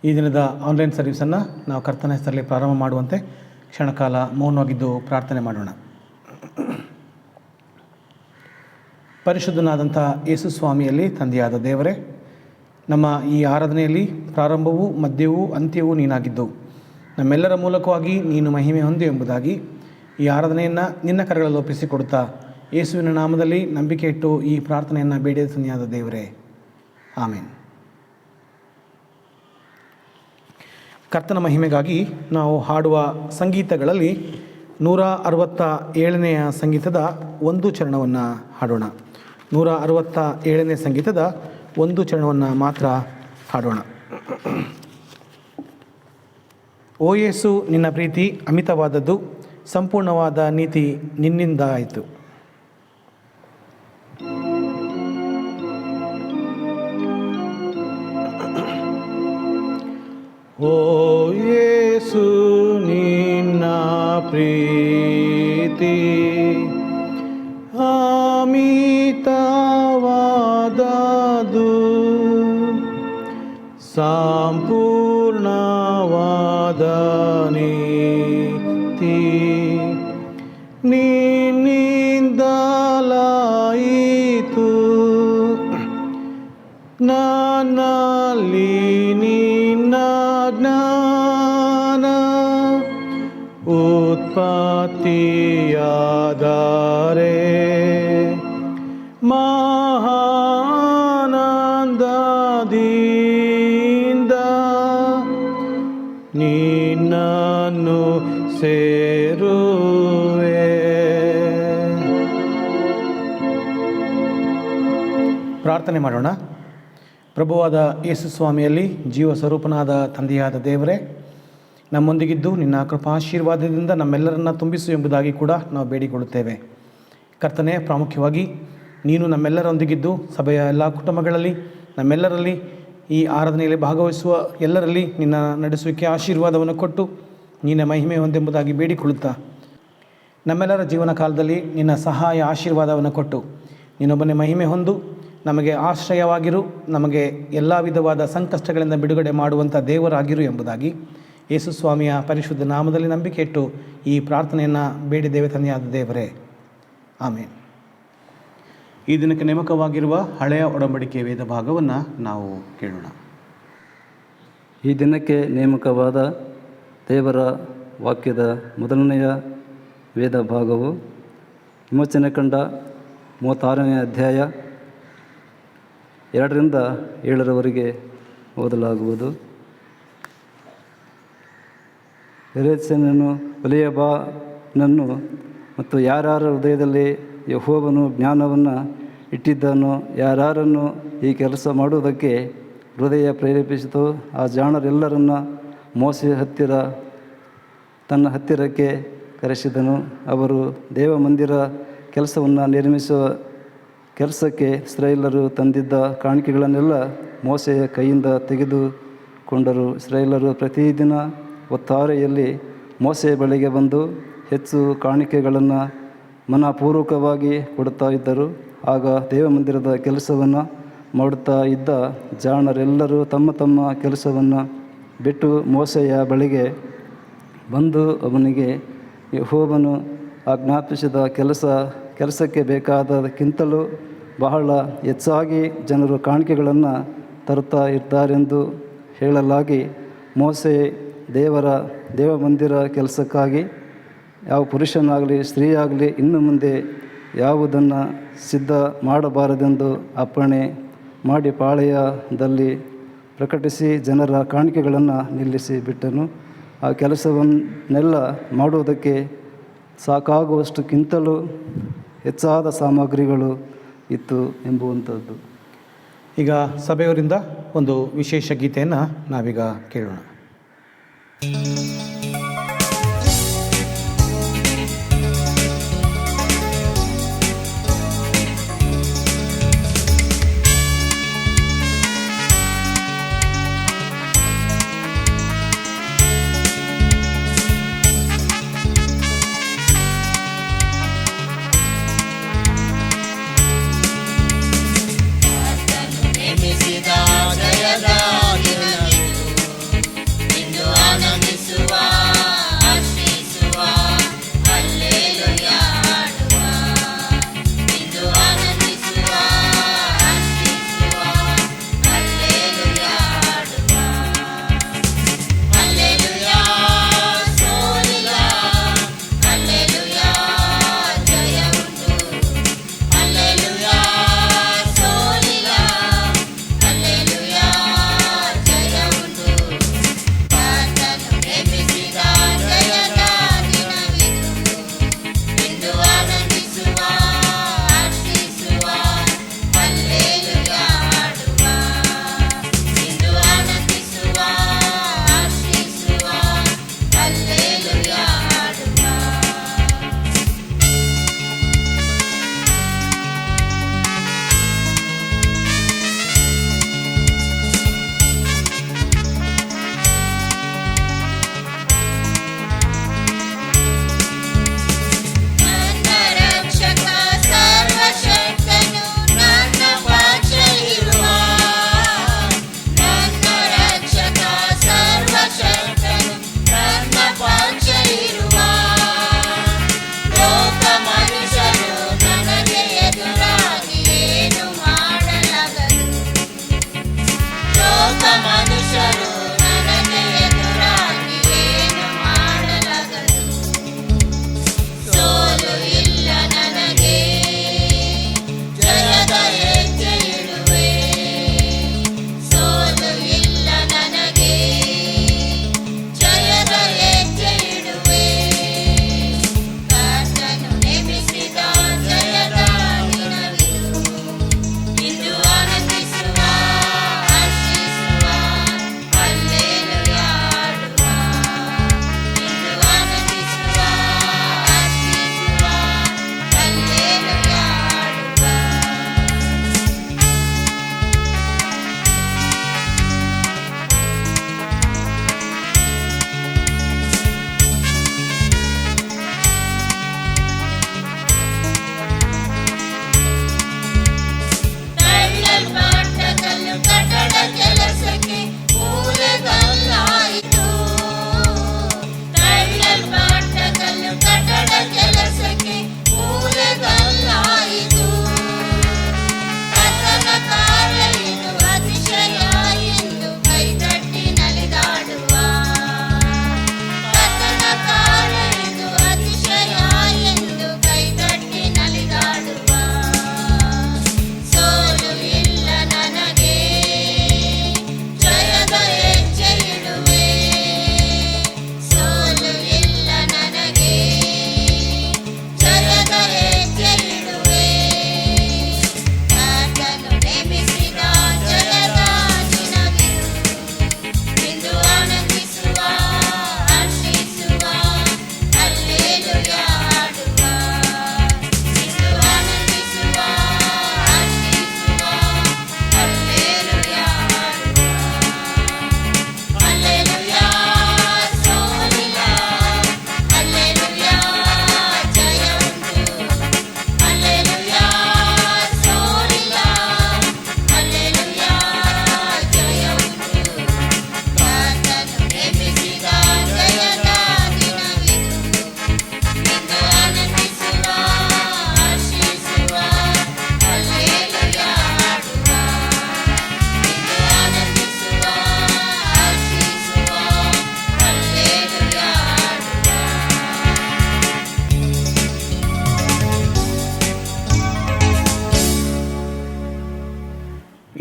ಈ ದಿನದ ಆನ್ಲೈನ್ ಸರ್ವಿಸನ್ನು ನಾವು ಕರ್ತನ ಹೆಸರಲ್ಲಿ ಪ್ರಾರಂಭ ಮಾಡುವಂತೆ ಕ್ಷಣಕಾಲ ಮೌನವಾಗಿದ್ದು ಪ್ರಾರ್ಥನೆ ಮಾಡೋಣ. ಪರಿಶುದ್ಧನಾದಂಥ ಯೇಸು ಸ್ವಾಮಿಯಲ್ಲಿ ತಂದೆಯಾದ ದೇವರೇ, ನಮ್ಮ ಈ ಆರಾಧನೆಯಲ್ಲಿ ಪ್ರಾರಂಭವೂ ಮಧ್ಯವೂ ಅಂತ್ಯವೂ ನೀನಾಗಿದ್ದು ನಮ್ಮೆಲ್ಲರ ಮೂಲಕವಾಗಿ ನೀನು ಮಹಿಮೆ ಹೊಂದಿ ಎಂಬುದಾಗಿ ಈ ಆರಾಧನೆಯನ್ನು ನಿನ್ನ ಕರಗಳಲ್ಲಿ ಒಪ್ಪಿಸಿಕೊಡುತ್ತಾ ಯೇಸುವಿನ ನಾಮದಲ್ಲಿ ನಂಬಿಕೆ ಇಟ್ಟು ಈ ಪ್ರಾರ್ಥನೆಯನ್ನು ಬೇಡಿದ ತಂದೆಯಾದ ದೇವರೇ, ಆಮೇನ್. ಕರ್ತನ ಮಹಿಮೆಗಾಗಿ ನಾವು ಹಾಡುವ ಸಂಗೀತಗಳಲ್ಲಿ 167ನೇ ಸಂಗೀತದ ಒಂದು ಚರಣವನ್ನು ಹಾಡೋಣ. 167ನೇ ಸಂಗೀತದ ಒಂದು ಚರಣವನ್ನು ಮಾತ್ರ ಹಾಡೋಣ. ಓ ಯೇಸು, ನಿನ್ನ ಪ್ರೀತಿ ಅಮಿತವಾದದ್ದು, ಸಂಪೂರ್ಣವಾದ ನೀತಿ ನಿನ್ನಿಂದ ಆಯಿತು. ಓ ಯೇಸು, ನಿನ್ನ ಪ್ರೀತಿ ಅಮಿತವಾದದ್ದು, ಸಂಪೂರ್ಣವಾದ ನೀತಿ ನಿನ್ನಿಂದಲಾಯಿತು. ನನ್ನಲ್ಲಿ ನಿನ್ನ ಜ್ಞಾನ ಉತ್ಪತ್ತಿಯಾದರೆ ಮಹಾನಂದದಿಂದ ನಿನ್ನನ್ನು ಸೇರುವೆ. ಪ್ರಾರ್ಥನೆ ಮಾಡೋಣ. ಪ್ರಭುವಾದ ಯೇಸು ಸ್ವಾಮಿಯಲ್ಲಿ ಜೀವ ಸ್ವರೂಪನಾದ ತಂದೆಯಾದ ದೇವರೇ, ನಮ್ಮೊಂದಿಗಿದ್ದು ನಿನ್ನ ಕೃಪಾಶೀರ್ವಾದದಿಂದ ನಮ್ಮೆಲ್ಲರನ್ನ ತುಂಬಿಸು ಎಂಬುದಾಗಿ ಕೂಡ ನಾವು ಬೇಡಿಕೊಳ್ಳುತ್ತೇವೆ. ಕರ್ತನೇ, ಪ್ರಾಮುಖ್ಯವಾಗಿ ನೀನು ನಮ್ಮೆಲ್ಲರೊಂದಿಗಿದ್ದು ಸಭೆಯ ಎಲ್ಲ ಕುಟುಂಬಗಳಲ್ಲಿ ನಮ್ಮೆಲ್ಲರಲ್ಲಿ ಈ ಆರಾಧನೆಯಲ್ಲಿ ಭಾಗವಹಿಸುವ ಎಲ್ಲರಲ್ಲಿ ನಿನ್ನ ನಡೆಸುವಿಕೆ ಆಶೀರ್ವಾದವನ್ನು ಕೊಟ್ಟು ನಿನ್ನ ಮಹಿಮೆ ಹೊಂದೆಂಬುದಾಗಿ ಬೇಡಿಕೊಳ್ಳುತ್ತಾ, ನಮ್ಮೆಲ್ಲರ ಜೀವನ ಕಾಲದಲ್ಲಿ ನಿನ್ನ ಸಹಾಯ ಆಶೀರ್ವಾದವನ್ನು ಕೊಟ್ಟು ನೀನೊಬ್ಬನೇ ಮಹಿಮೆ ಹೊಂದು ನಮಗೆ ಆಶ್ರಯವಾಗಿರು, ನಮಗೆ ಎಲ್ಲ ವಿಧವಾದ ಸಂಕಷ್ಟಗಳಿಂದ ಬಿಡುಗಡೆ ಮಾಡುವಂಥ ದೇವರಾಗಿರು ಎಂಬುದಾಗಿ ಯೇಸು ಸ್ವಾಮಿಯ ಪರಿಶುದ್ಧ ನಾಮದಲ್ಲಿ ನಂಬಿಕೆ ಇಟ್ಟು ಈ ಪ್ರಾರ್ಥನೆಯನ್ನು ಬೇಡಿದ್ದೇವೆ ತಂದೆಯಾದ ದೇವರೇ, ಆಮೇನ್. ಈ ದಿನಕ್ಕೆ ನೇಮಕವಾಗಿರುವ ಹಳೆಯ ಒಡಂಬಡಿಕೆಯ ವೇದ ಭಾಗವನ್ನು ನಾವು ಕೇಳೋಣ. ಈ ದಿನಕ್ಕೆ ನೇಮಕವಾದ ದೇವರ ವಾಕ್ಯದ ಮೊದಲನೆಯ ವೇದ ಭಾಗವು ವಿಮೋಚನೆ ಕಂಡ 36ನೇ ಅಧ್ಯಾಯ 2ರಿಂದ 7ರವರೆಗೆ ಓದಲಾಗುವುದು. ಎರೇಸನನ್ನು ಒಲಿಯಬಾನನ್ನು ಮತ್ತು ಯಾರ್ಯಾರ ಹೃದಯದಲ್ಲಿ ಯೆಹೋವನು ಜ್ಞಾನವನ್ನು ಇಟ್ಟಿದ್ದನೋ, ಯಾರನ್ನು ಈ ಕೆಲಸ ಮಾಡುವುದಕ್ಕೆ ಹೃದಯ ಪ್ರೇರೇಪಿಸಿತು, ಆ ಜಾಣರೆಲ್ಲರನ್ನ ಮೋಸೆ ತನ್ನ ಹತ್ತಿರಕ್ಕೆ ಕರೆಸಿದನು. ಅವರು ದೇವಮಂದಿರ ಕೆಲಸವನ್ನು ನಿರ್ಮಿಸುವ ಕೆಲಸಕ್ಕೆ ಇಸ್ರಾಯೇಲರು ತಂದಿದ್ದ ಕಾಣಿಕೆಗಳನ್ನೆಲ್ಲ ಮೋಸೆಯ ಕೈಯಿಂದ ತೆಗೆದುಕೊಂಡರು. ಇಸ್ರಾಯೇಲರು ಪ್ರತಿದಿನ ಒತ್ತಾರೆಯಲ್ಲಿ ಮೋಸೆಯ ಬಳಿಗೆ ಬಂದು ಹೆಚ್ಚು ಕಾಣಿಕೆಗಳನ್ನು ಮನಪೂರ್ವಕವಾಗಿ ಕೊಡುತ್ತಾ ಇದ್ದರು. ಆಗ ದೇವಮಂದಿರದ ಕೆಲಸವನ್ನು ಮಾಡುತ್ತಾ ಇದ್ದ ಜಾಣರೆಲ್ಲರೂ ತಮ್ಮ ತಮ್ಮ ಕೆಲಸವನ್ನು ಬಿಟ್ಟು ಮೋಸೆಯ ಬಳಿಗೆ ಬಂದು ಅವನಿಗೆ ಯೆಹೋವನು ಆಜ್ಞಾಪಿಸಿದ ಕೆಲಸಕ್ಕೆ ಬೇಕಾದಕ್ಕಿಂತಲೂ ಬಹಳ ಹೆಚ್ಚಾಗಿ ಜನರು ಕಾಣಿಕೆಗಳನ್ನು ತರುತ್ತಾ ಇದ್ದಾರೆಂದು ಹೇಳಲಾಗಿ, ಮೋಸೆ ದೇವಮಂದಿರ ಕೆಲಸಕ್ಕಾಗಿ ಯಾವ ಪುರುಷನಾಗಲಿ ಸ್ತ್ರೀಯಾಗಲಿ ಇನ್ನು ಮುಂದೆ ಯಾವುದನ್ನು ಸಿದ್ಧ ಮಾಡಬಾರದೆಂದು ಅಪ್ಪಣೆ ಮಾಡಿ ಪಾಳೆಯದಲ್ಲಿ ಪ್ರಕಟಿಸಿ ಜನರ ಕಾಣಿಕೆಗಳನ್ನು ನಿಲ್ಲಿಸಿ ಬಿಟ್ಟನು. ಆ ಕೆಲಸವನ್ನೆಲ್ಲ ಮಾಡುವುದಕ್ಕೆ ಸಾಕಾಗುವಷ್ಟಕ್ಕಿಂತಲೂ ಹೆಚ್ಚಾದ ಸಾಮಗ್ರಿಗಳು ಇತ್ತು ಎಂಬುವಂಥದ್ದು. ಈಗ ಸಭೆಯವರಿಂದ ಒಂದು ವಿಶೇಷ ಗೀತೆಯನ್ನು ನಾವೀಗ ಕೇಳೋಣ.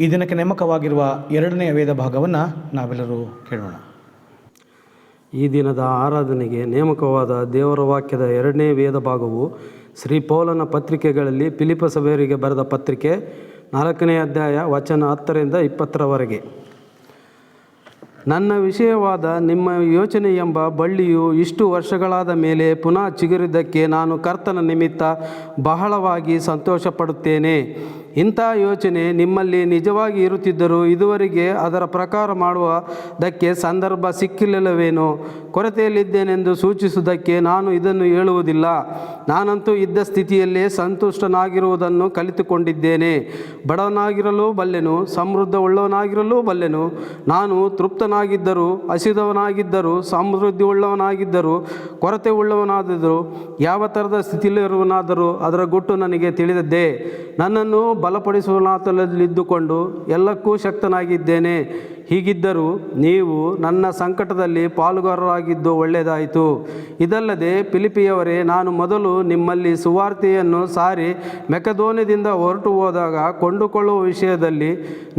ಈ ದಿನಕ್ಕೆ ನೇಮಕವಾಗಿರುವ ಎರಡನೆಯ ವೇದ ಭಾಗವನ್ನು ನಾವೆಲ್ಲರೂ ಕೇಳೋಣ. ಈ ದಿನದ ಆರಾಧನೆಗೆ ನೇಮಕವಾದ ದೇವರ ವಾಕ್ಯದ ಎರಡನೇ ವೇದ ಭಾಗವು ಶ್ರೀ ಪೌಲನ ಪತ್ರಿಕೆಗಳಲ್ಲಿ ಫಿಲಿಪ್ಪ ಸಭೆಯವರಿಗೆ ಬರೆದ ಪತ್ರಿಕೆ 4ನೇ ಅಧ್ಯಾಯ ವಚನ 10ರಿಂದ 20ರವರೆಗೆ. ನನ್ನ ವಿಷಯವಾದ ನಿಮ್ಮ ಯೋಚನೆ ಎಂಬ ಬಳ್ಳಿಯು ಇಷ್ಟು ವರ್ಷಗಳಾದ ಮೇಲೆ ಪುನಃ ಚಿಗುರಿದ್ದಕ್ಕೆ ನಾನು ಕರ್ತನ ನಿಮಿತ್ತ ಬಹಳವಾಗಿ ಸಂತೋಷಪಡುತ್ತೇನೆ. ಇಂಥ ಯೋಚನೆ ನಿಮ್ಮಲ್ಲಿ ನಿಜವಾಗಿ ಇರುತ್ತಿದ್ದರೂ ಇದುವರೆಗೆ ಅದರ ಪ್ರಕಾರ ಮಾಡುವುದಕ್ಕೆ ಸಂದರ್ಭ ಸಿಕ್ಕಿಲ್ಲವೇನೋ? ಕೊರತೆಯಲ್ಲಿದ್ದೇನೆಂದು ಸೂಚಿಸುವುದಕ್ಕೆ ನಾನು ಇದನ್ನು ಹೇಳುವುದಿಲ್ಲ. ನಾನಂತೂ ಇದ್ದ ಸ್ಥಿತಿಯಲ್ಲೇ ಸಂತುಷ್ಟನಾಗಿರುವುದನ್ನು ಕಲಿತುಕೊಂಡಿದ್ದೇನೆ. ಬಡವನಾಗಿರಲು ಬಲ್ಲೆನು, ಸಮೃದ್ಧವುಳ್ಳವನಾಗಿರಲು ಬಲ್ಲೆನು. ನಾನು ತೃಪ್ತನಾಗಿದ್ದರೂ, ಹಸಿದವನಾಗಿದ್ದರೂ, ಸಮೃದ್ಧಿ ಉಳ್ಳವನಾಗಿದ್ದರೂ, ಕೊರತೆ ಉಳ್ಳವನಾದರೂ, ಯಾವ ಥರದ ಸ್ಥಿತಿಯಲ್ಲಿರುವನಾದರೂ ಅದರ ಗುಟ್ಟು ನನಗೆ ತಿಳಿದದ್ದೇ. ನನ್ನನ್ನು ಬಲಪಡಿಸುವನಾತನಲ್ಲಿದ್ದುಕೊಂಡು ಎಲ್ಲಕ್ಕೂ ಶಕ್ತನಾಗಿದ್ದೇನೆ. ಹೀಗಿದ್ದರೂ ನೀವು ನನ್ನ ಸಂಕಟದಲ್ಲಿ ಪಾಲುಗಾರರಾಗಿದ್ದು ಒಳ್ಳೆಯದಾಯಿತು. ಇದಲ್ಲದೆ ಫಿಲಿಪ್ಪಿಯವರೇ, ನಾನು ಮೊದಲು ನಿಮ್ಮಲ್ಲಿ ಸುವಾರ್ತೆಯನ್ನು ಸಾರಿ ಮೆಕೆದೋನ್ಯದಿಂದ ಹೊರಟು ಹೋದಾಗ ಕೊಂಡುಕೊಳ್ಳುವ ವಿಷಯದಲ್ಲಿ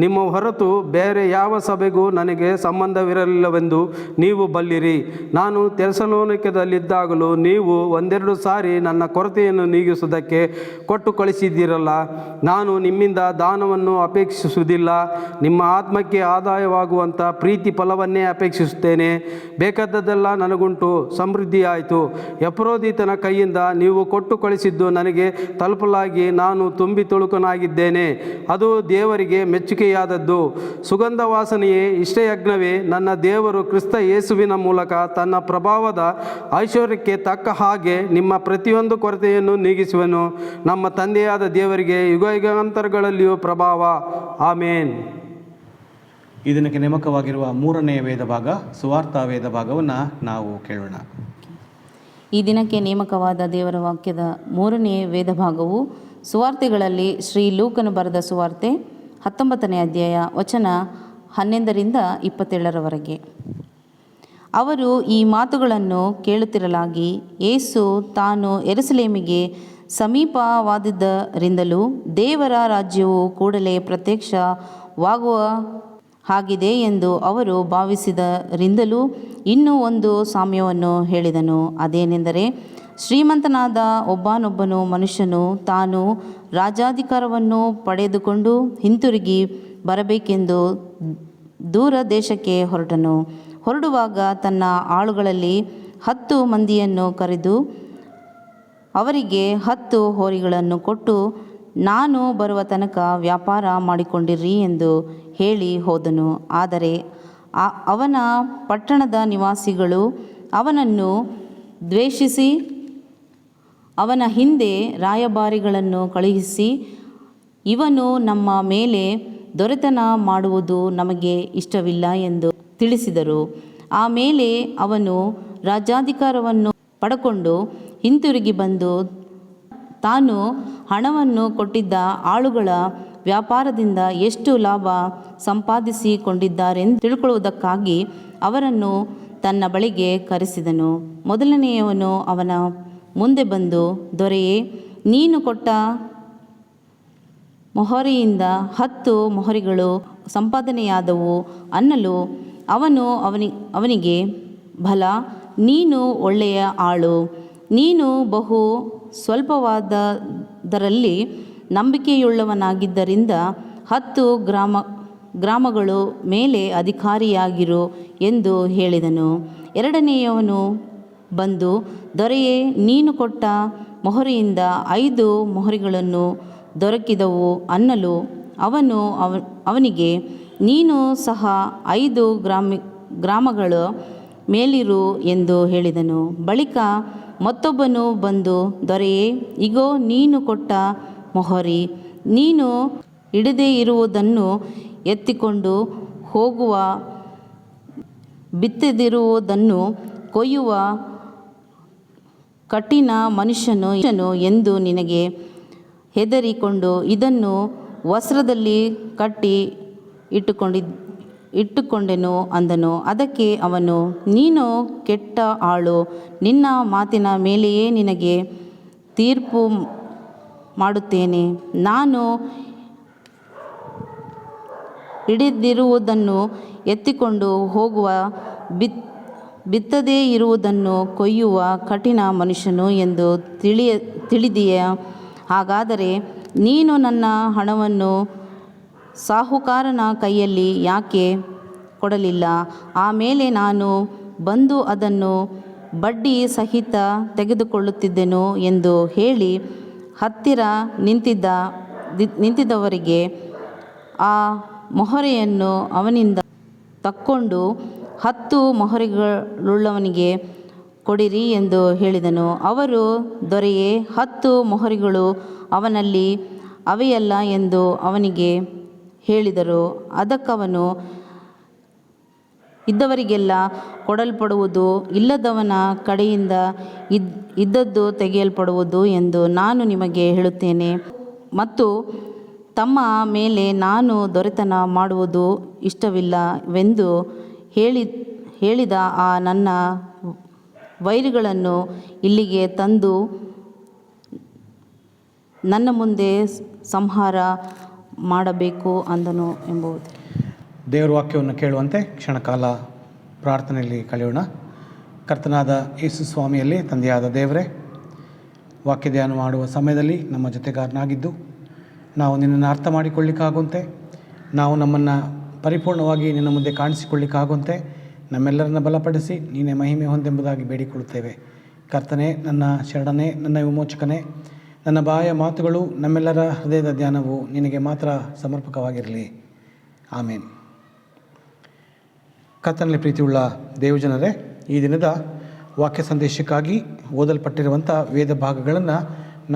ನಿಮ್ಮ ಹೊರತು ಬೇರೆ ಯಾವ ಸಭೆಗೂ ನನಗೆ ಸಂಬಂಧವಿರಲಿಲ್ಲವೆಂದು ನೀವು ಬಲ್ಲಿರಿ. ನಾನು ಥೆಸಲೋನಿಕದಲ್ಲಿದ್ದಾಗಲೂ ನೀವು ಒಂದೆರಡು ಸಾರಿ ನನ್ನ ಕೊರತೆಯನ್ನು ನೀಗಿಸುವುದಕ್ಕೆ ಕೊಟ್ಟು ಕಳಿಸಿದ್ದೀರಲ್ಲ. ನಾನು ನಿಮ್ಮಿಂದ ದಾನವನ್ನು ಅಪೇಕ್ಷಿಸುವುದಿಲ್ಲ, ನಿಮ್ಮ ಆತ್ಮಕ್ಕೆ ಆದಾಯವಾಗುವಂಥ ಪ್ರೀತಿ ಫಲವನ್ನೇ ಅಪೇಕ್ಷಿಸುತ್ತೇನೆ. ಬೇಕಾದದ್ದೆಲ್ಲ ನನಗುಂಟು, ಸಮೃದ್ಧಿಯಾಯಿತು. ಎಫ್ರೋದಿತನ ಕೈಯಿಂದ ನೀವು ಕೊಟ್ಟು ಕಳಿಸಿದ್ದು ನನಗೆ ತಲುಪಲಾಗಿ ನಾನು ತುಂಬಿ ತುಳುಕನಾಗಿದ್ದೇನೆ. ಅದು ದೇವರಿಗೆ ಮೆಚ್ಚುಗೆಯಾದದ್ದು. ಸುಗಂಧ ವಾಸನೆಯೇ ಇಷ್ಟಯಜ್ಞವೇ. ನನ್ನ ದೇವರು ಕ್ರಿಸ್ತ ಯೇಸುವಿನ ಮೂಲಕ ತನ್ನ ಪ್ರಭಾವದ ಐಶ್ವರ್ಯಕ್ಕೆ ತಕ್ಕ ಹಾಗೆ ನಿಮ್ಮ ಪ್ರತಿಯೊಂದು ಕೊರತೆಯನ್ನು ನೀಗಿಸುವನು. ನಮ್ಮ ತಂದೆಯಾದ ದೇವರಿಗೆ ಯುಗಾಂತರಗಳಲ್ಲಿಯೂ ಪ್ರಭಾವ. ಆಮೇನ್. ಈ ದಿನಕ್ಕೆ ನೇಮಕವಾಗಿರುವ ಮೂರನೆಯ ವೇದ ಭಾಗ ಸುವಾರ್ತಾ ವೇದ ಭಾಗವನ್ನು ನಾವು ಕೇಳೋಣ. ಈ ದಿನಕ್ಕೆ ನೇಮಕವಾದ ದೇವರ ವಾಕ್ಯದ ಮೂರನೇ ವೇದ ಭಾಗವು ಸುವಾರ್ತೆಗಳಲ್ಲಿ ಶ್ರೀ ಲೂಕನು ಬರೆದ ಸುವಾರ್ತೆ 19ನೇ ಅಧ್ಯಾಯ ವಚನ 11ರಿಂದ 27ರವರೆಗೆ. ಅವರು ಈ ಮಾತುಗಳನ್ನು ಕೇಳುತ್ತಿರಲಾಗಿ ಯೇಸು ತಾನು ಯೆರೂಸಲೇಮಿಗೆ ಸಮೀಪವಾದುದರಿಂದಲೂ ದೇವರ ರಾಜ್ಯವು ಕೂಡಲೇ ಪ್ರತ್ಯಕ್ಷವಾಗುವ ಹಾಗಿದೆ ಎಂದು ಅವರು ಭಾವಿಸಿದರಿಂದಲೂ ಇನ್ನೂ ಒಂದು ಸಾಮ್ಯವನ್ನು ಹೇಳಿದನು. ಅದೇನೆಂದರೆ, ಶ್ರೀಮಂತನಾದ ಒಬ್ಬನೊಬ್ಬನು ಮನುಷ್ಯನು ತಾನು ರಾಜ್ಯಾಧಿಕಾರವನ್ನು ಪಡೆದುಕೊಂಡು ಹಿಂತಿರುಗಿ ಬರಬೇಕೆಂದು ದೂರ ದೇಶಕ್ಕೆ ಹೊರಟನು. ಹೊರಡುವಾಗ ತನ್ನ ಆಳುಗಳಲ್ಲಿ 10 ಮಂದಿಯನ್ನು ಕರೆದು ಅವರಿಗೆ 10 ಹೋರಿಗಳನ್ನು ಕೊಟ್ಟು, ನಾನು ಬರುವ ತನಕ ವ್ಯಾಪಾರ ಮಾಡಿಕೊಂಡಿರಿ ಎಂದು ಹೇಳಿ ಹೋದನು. ಆದರೆ ಅವನ ಪಟ್ಟಣದ ನಿವಾಸಿಗಳು ಅವನನ್ನು ದ್ವೇಷಿಸಿ ಅವನ ಹಿಂದೆ ರಾಯಭಾರಿಗಳನ್ನು ಕಳುಹಿಸಿ, ಇವನು ನಮ್ಮ ಮೇಲೆ ದೊರೆತನ ಮಾಡುವುದು ನಮಗೆ ಇಷ್ಟವಿಲ್ಲ ಎಂದು ತಿಳಿಸಿದರು. ಆಮೇಲೆ ಅವನು ರಾಜ್ಯಾಧಿಕಾರವನ್ನು ಪಡಕೊಂಡು ಹಿಂತಿರುಗಿ ಬಂದು ತಾನು ಹಣವನ್ನು ಕೊಟ್ಟಿದ್ದ ಆಳುಗಳ ವ್ಯಾಪಾರದಿಂದ ಎಷ್ಟು ಲಾಭ ಸಂಪಾದಿಸಿಕೊಂಡಿದ್ದಾರೆಂದು ತಿಳ್ಕೊಳ್ಳುವುದಕ್ಕಾಗಿ ಅವರನ್ನು ತನ್ನ ಬಳಿಗೆ ಕರೆಸಿದನು. ಮೊದಲನೆಯವನು ಅವನ ಮುಂದೆ ಬಂದು, ದೊರೆಯೇ, ನೀನು ಕೊಟ್ಟ ಮೊಹರಿಯಿಂದ 10 ಮೊಹರಿಗಳು ಸಂಪಾದನೆಯಾದವು ಅನ್ನಲು ಅವನಿಗೆ, ಭಲ, ನೀನು ಒಳ್ಳೆಯ ಆಳು. ನೀನು ಬಹು ಸ್ವಲ್ಪವಾದದರಲ್ಲಿ ನಂಬಿಕೆಯುಳ್ಳವನಾಗಿದ್ದರಿಂದ 10 ಗ್ರಾಮಗಳು ಮೇಲೆ ಅಧಿಕಾರಿಯಾಗಿರು ಎಂದು ಹೇಳಿದನು. ಎರಡನೆಯವನು ಬಂದು, ದೊರೆಯೇ, ನೀನು ಕೊಟ್ಟ ಮೊಹರಿಯಿಂದ 5 ಮೊಹರಿಗಳನ್ನು ದೊರಕಿದವು ಅನ್ನಲು ಅವನಿಗೆ, ನೀನು ಸಹ 5 ಗ್ರಾಮಗಳ ಮೇಲಿರು ಎಂದು ಹೇಳಿದನು. ಬಳಿಕ ಮತ್ತೊಬ್ಬನು ಬಂದು, ದೊರೆಯೇ, ಇಗೋ ನೀನು ಕೊಟ್ಟ ಮೊಹರಿ. ನೀನು ಹಿಡದೇ ಇರುವುದನ್ನು ಎತ್ತಿಕೊಂಡು ಹೋಗುವ, ಬಿತ್ತದಿರುವುದನ್ನು ಕೊಯ್ಯುವ ಕಠಿಣ ಮನುಷ್ಯನು ಎಂದು ನಿನಗೆ ಹೆದರಿಕೊಂಡು ಇದನ್ನು ವಸ್ತ್ರದಲ್ಲಿ ಕಟ್ಟಿ ಇಟ್ಟುಕೊಂಡೆನು ಅಂದನು. ಅದಕ್ಕೆ ಅವನು, ನೀನು ಕೆಟ್ಟ ಆಳು, ನಿನ್ನ ಮಾತಿನ ಮೇಲೆಯೇ ನಿನಗೆ ತೀರ್ಪು ಮಾಡುತ್ತೇನೆ. ಹಿಡಿದಿರುವುದನ್ನು ಎತ್ತಿಕೊಂಡು ಹೋಗುವ, ಬಿತ್ತದೇ ಇರುವುದನ್ನು ಕೊಯ್ಯುವ ಕಠಿಣ ಮನುಷ್ಯನು ಎಂದು ತಿಳಿದೆಯಾ? ಹಾಗಾದರೆ ನೀನು ನನ್ನ ಹಣವನ್ನು ಸಾಹುಕಾರನ ಕೈಯಲ್ಲಿ ಯಾಕೆ ಕೊಡಲಿಲ್ಲ? ಆಮೇಲೆ ನಾನು ಬಂದು ಅದನ್ನು ಬಡ್ಡಿ ಸಹಿತ ತೆಗೆದುಕೊಳ್ಳುತ್ತಿದ್ದೆನು ಎಂದು ಹೇಳಿ ಹತ್ತಿರ ನಿಂತಿದ್ದವರಿಗೆ ಆ ಮೊಹರೆಯನ್ನು ಅವನಿಂದ ತಕ್ಕೊಂಡು 10 ಮೊಹರೆಗಳುಳ್ಳವನಿಗೆ ಕೊಡಿರಿ ಎಂದು ಹೇಳಿದನು. ಅವರು, ದೊರೆಯೇ, 10 ಮೊಹರೆಗಳು ಅವನಲ್ಲಿ ಅವೆಯಲ್ಲ ಎಂದು ಅವನಿಗೆ ಹೇಳಿದರು. ಅದಕ್ಕವನು, ಇದ್ದವರಿಗೆಲ್ಲ ಕೊಡಲ್ಪಡುವುದು, ಇಲ್ಲದವನ ಕಡೆಯಿಂದ ಇದ್ದದ್ದು ತೆಗೆಯಲ್ಪಡುವುದು ಎಂದು ನಾನು ನಿಮಗೆ ಹೇಳುತ್ತೇನೆ. ಮತ್ತು ತಮ್ಮ ಮೇಲೆ ನಾನು ದೊರೆತನ ಮಾಡುವುದು ಇಷ್ಟವಿಲ್ಲವೆಂದು ಹೇಳಿದ ಆ ನನ್ನ ವೈರಿಗಳನ್ನು ಇಲ್ಲಿಗೆ ತಂದು ನನ್ನ ಮುಂದೆ ಸಂಹಾರ ಮಾಡಬೇಕು ಅಂದನು ಎಂಬುದು. ದೇವರ ವಾಕ್ಯವನ್ನು ಕೇಳುವಂತೆ ಕ್ಷಣಕಾಲ ಪ್ರಾರ್ಥನೆಯಲ್ಲಿ ಕಳೆಯೋಣ. ಕರ್ತನಾದ ಯೇಸು ಸ್ವಾಮಿಯಲ್ಲಿ ತಂದೆಯಾದ ದೇವರೇ, ವಾಕ್ಯ ಧ್ಯಾನ ಮಾಡುವ ಸಮಯದಲ್ಲಿ ನಮ್ಮ ಜೊತೆಗಾರನಾಗಿದ್ದು ನಾವು ನಿನ್ನನ್ನು ಅರ್ಥ ಮಾಡಿಕೊಳ್ಳಿಕ್ಕಾಗುವಂತೆ, ನಾವು ನಮ್ಮನ್ನು ಪರಿಪೂರ್ಣವಾಗಿ ನಿನ್ನ ಮುಂದೆ ಕಾಣಿಸಿಕೊಳ್ಳಿಕ್ಕಾಗುವಂತೆ ನಮ್ಮೆಲ್ಲರನ್ನ ಬಲಪಡಿಸಿ ನೀನೇ ಮಹಿಮೆ ಹೊಂದೆಂಬುದಾಗಿ ಬೇಡಿಕೊಳ್ಳುತ್ತೇವೆ. ಕರ್ತನೇ, ನನ್ನ ಶರಣನೇ, ನನ್ನ ವಿಮೋಚಕನೇ, ನನ್ನ ಬಾಯ ಮಾತುಗಳು, ನಮ್ಮೆಲ್ಲರ ಹೃದಯದ ಧ್ಯಾನವು ನಿನಗೆ ಮಾತ್ರ ಸಮರ್ಪಕವಾಗಿರಲಿ. ಆಮೇನ್. ಕರ್ತನಲ್ಲಿ ಪ್ರೀತಿಯುಳ್ಳ ದೇವಜನರೇ, ಈ ದಿನದ ವಾಕ್ಯ ಸಂದೇಶಕ್ಕಾಗಿ ಓದಲ್ಪಟ್ಟಿರುವಂಥ ವೇದ ಭಾಗಗಳನ್ನು